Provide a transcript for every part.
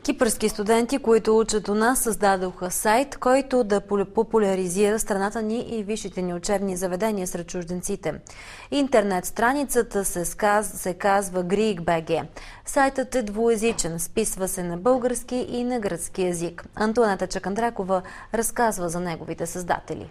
Кипърски студенти, които учат у нас, създадоха сайт, който да популяризира страната ни и висшите ни учебни заведения сред чужденците. Интернет страницата се казва Greek.bg. Сайтът е двуезичен, списва се на български и на гръцки език. Антоанета Чакандракова разказва за неговите създатели.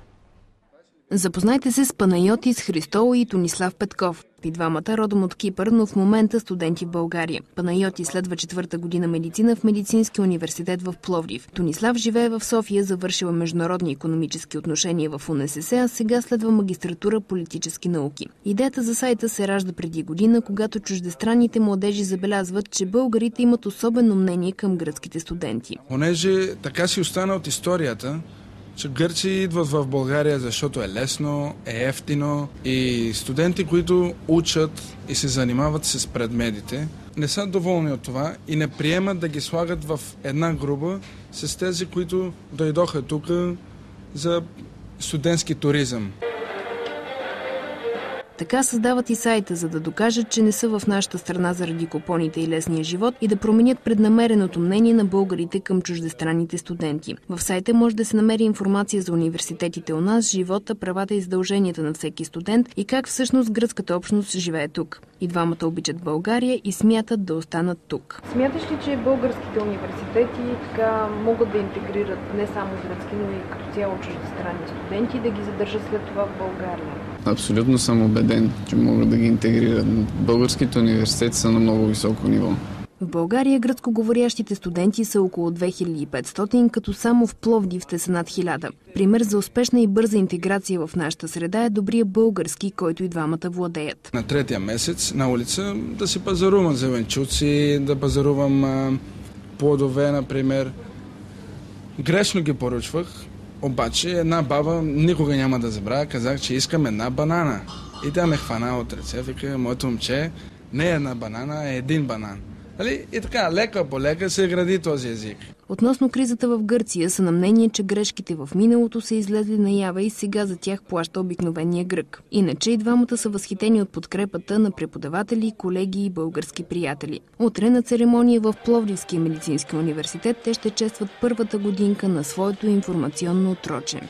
Запознайте се с Панайотис Христоло и Тонислав Петков. И двамата родом от Кипър, но в момента студенти в България. Панайотис следва 4-та година медицина в Медицинския университет в Пловдив. Тонислав живее в София, завършила международни икономически отношения в УНСС, а сега следва магистратура политически науки. Идеята за сайта се ражда преди година, когато чуждестранните младежи забелязват, че българите имат особено мнение към гръцките студенти. Понеже така си остана от историята, че гърци идват в България, защото е лесно, е ефтино и студенти, които учат и се занимават с предметите, не са доволни от това и не приемат да ги слагат в една група с тези, които дойдоха тук за студентски туризъм. Така създават и сайта, за да докажат, че не са в нашата страна заради купоните и лесния живот и да променят преднамереното мнение на българите към чуждестранните студенти. В сайта може да се намери информация за университетите у нас, живота, правата и задълженията на всеки студент и как всъщност гръцката общност живее тук. И двамата обичат България и смятат да останат тук. Смяташ ли, че българските университети така могат да интегрират не само гръцки, но и като цяло чуждестранни студенти и да ги задържат след това в България? Абсолютно съм убеден, че могат да ги интегрират. Българските университети са на много високо ниво. В България гръцкоговорящите студенти са около 2500, като само в Пловдив те са над 1000. Пример за успешна и бърза интеграция в нашата среда е добрия български, който и двамата владеят. На 3-я месец на улица да си пазарувам зеленчуци, да пазарувам плодове, например. Грешно ги поръчвах. Обаче една баба никога няма да забравя, казах, че искам една банана. И тя ме хвана от ръце, вика, моето момче, не е една банана, а един банан. И така, лека по лека се гради този език. Относно кризата в Гърция са на мнение, че грешките в миналото са излезли наява и сега за тях плаща обикновения грък. Иначе и двамата са възхитени от подкрепата на преподаватели, колеги и български приятели. Утре на церемония в Пловдивския медицински университет те ще честват първата годинка на своето информационно отроче.